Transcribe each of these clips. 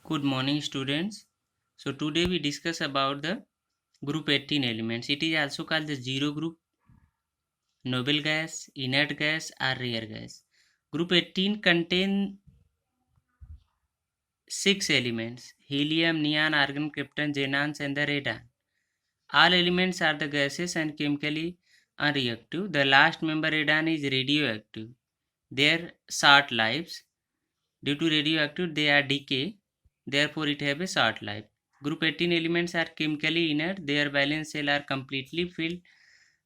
Good morning, students. So today we discuss about the group 18 elements. It is also called the zero group, noble gas, inert gas, or rare gas. Group 18 contain six elements: helium, neon, argon, krypton, xenons, and the radon. All elements are the gases and chemically unreactive. The last member radon is radioactive. Their short lives. Due to radioactive, they are decay. Therefore, it have a short life. Group 18 elements are chemically inert. Their valence shell are completely filled.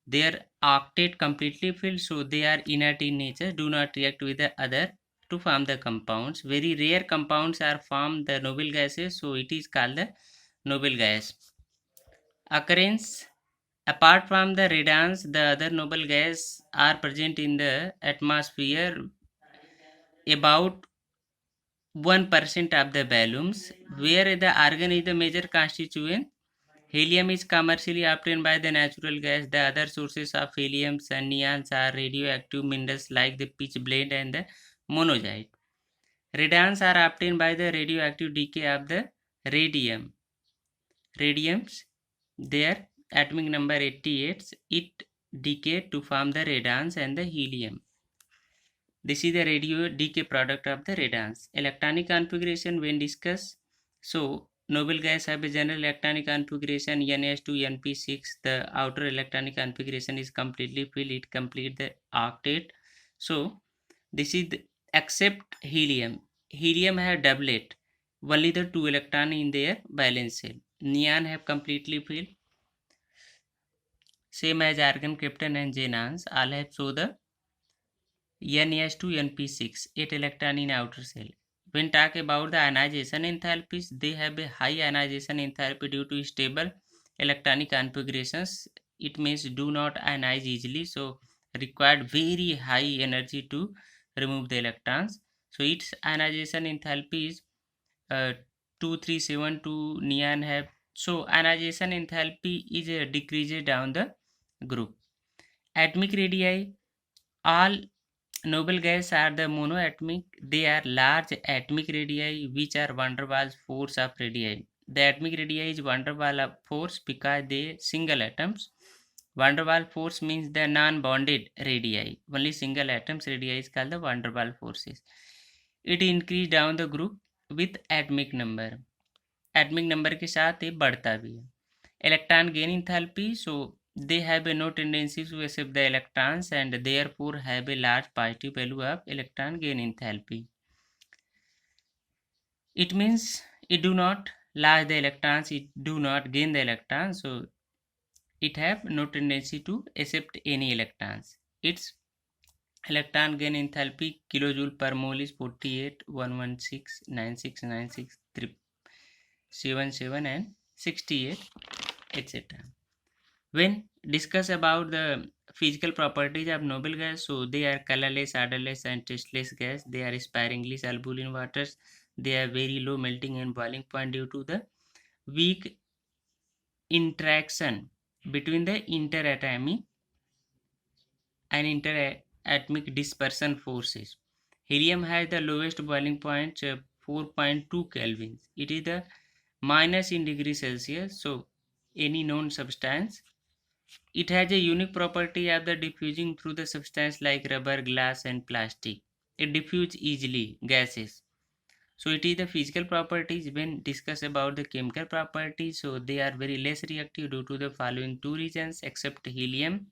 Their octet completely filled, so they are inert in nature. Do not react with the other to form the compounds. Very rare compounds are formed the noble gases, so it is called the noble gas. Occurrence: apart from the radons, the other noble gas are present in the atmosphere. About 1% of the volumes, where the argon is the major constituent. Helium is commercially obtained by the natural gas. The other sources of helium and neons are radioactive minerals like the pitch blende and the monazite. Radons are obtained by the radioactive decay of the radium. Radiums, their atomic number 88, it decay to form the radons and the helium. This is the radio decay product of the radons. Electronic configuration when discussed. So, noble gas have a general electronic configuration NS2 NP6. The outer electronic configuration is completely filled. It complete the octet. So, this is except helium. Helium have doublet. Only the 2 electron in their valence shell. Neon have completely filled. Same as argon, krypton and xenons. All have so the NS2 NP6, 8 electron in outer shell. When talk about the ionization enthalpies, they have a high ionization enthalpy due to stable electronic configurations. It means do not ionize easily, so required very high energy to remove the electrons. So its ionization enthalpy is 2372. Neon have, so ionization enthalpy is decreases down the group. Atomic radii, all noble gases are the monoatomic. They are large atomic radii which are van der Waals force of radii. The atomic radii is van der Waals force because they single atoms. Van der Waals force means the non-bonded radii. Only single atoms radii is called the van der Waals forces. It increase down the group with atomic number. Atomic number के साथ ये बढ़ता भी है. Electron gain enthalpy, so they have no tendency to accept the electrons and therefore have a large positive value of electron gain enthalpy. It means it do not lose the electrons, it do not gain the electrons, so it have no tendency to accept any electrons. Its electron gain enthalpy kilojoule per mole is 48, 116, 96, 96, 77 and 68, etc. When discuss about the physical properties of noble gas, so they are colorless, odorless, and tasteless gas. They are sparingly soluble in waters. They have very low melting and boiling point due to the weak interaction between the interatomic and interatomic dispersion forces. Helium has the lowest boiling point, 4.2 Kelvin. It is the minus in degree Celsius. So any known substance, it has a unique property of the diffusing through the substance like rubber, glass, and plastic. It diffuses easily gases. So it is the physical properties. When discuss about the chemical properties, so they are very less reactive due to the following two reasons. Except helium,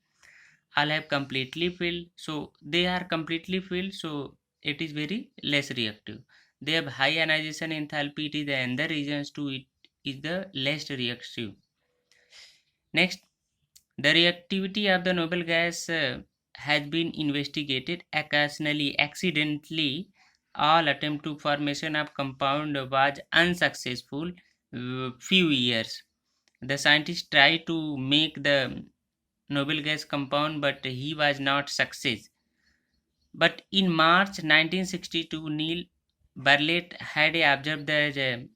all have completely filled. So they are completely filled. So it is very less reactive. They have high ionization enthalpy. It is the other reasons to it is the less reactive. Next, the reactivity of the noble gas has been investigated. Occasionally, accidentally, all attempt to formation of compound was unsuccessful. Few years, the scientist tried to make the noble gas compound, but he was not success. But in March 1962, Neil Bartlett had observed that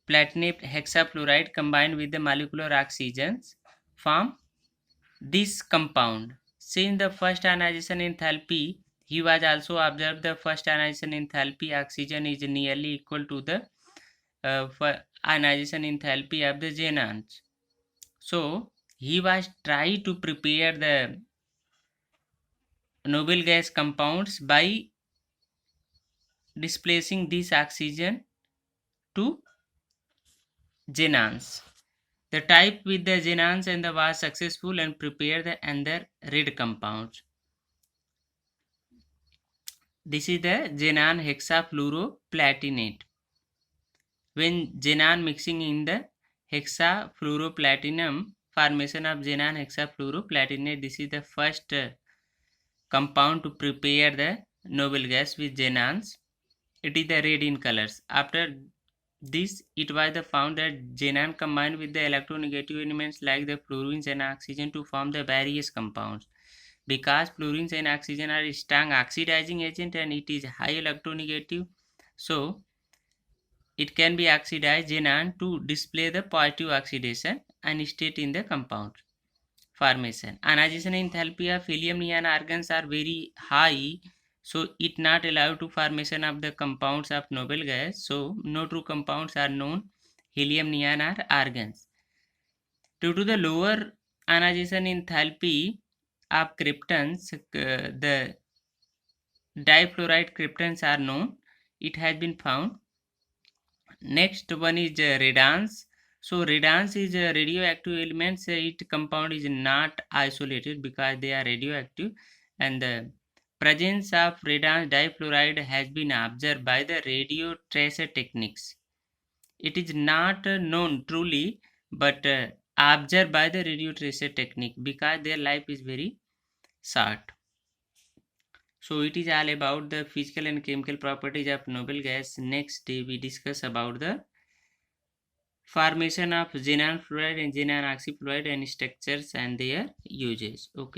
platinum hexafluoride combined with the molecular oxygens form this compound. Since the first ionization enthalpy, he was also observed the first ionization enthalpy oxygen is nearly equal to the for ionization enthalpy of the xenons. So he was trying to prepare the noble gas compounds by displacing this oxygen to xenons. The type with the xenons and the was successful and prepared the other red compounds. This is the xenon hexafluoroplatinate. When xenon mixing in the hexafluoroplatinum, formation of xenon hexafluoroplatinate, this is the first compound to prepare the noble gas with xenons. It is the red in colors. After this, it was the found that xenon combined with the electronegative elements like the fluorines and oxygen to form the various compounds. Because fluorines and oxygen are strong oxidizing agent and it is high electronegative, so it can be oxidized xenon to display the positive oxidation and state in the compound formation. Ionization enthalpy of helium neon argons are very high, so it not allowed to formation of the compounds of noble gas. So no true compounds are known helium neon or argons. Due to the lower ionization enthalpy of kryptons, the difluoride kryptons are known. It has been found. Next one is radons. So radons is radioactive elements. Its compound is not isolated because they are radioactive, and the presence of radon difluoride has been observed by the radio tracer techniques. It is not known truly, but observed by the radio tracer technique because their life is very short. So it is all about the physical and chemical properties of noble gas. Next day we discuss about the formation of xenon fluoride and xenon oxyfluoride and structures and their uses. Okay.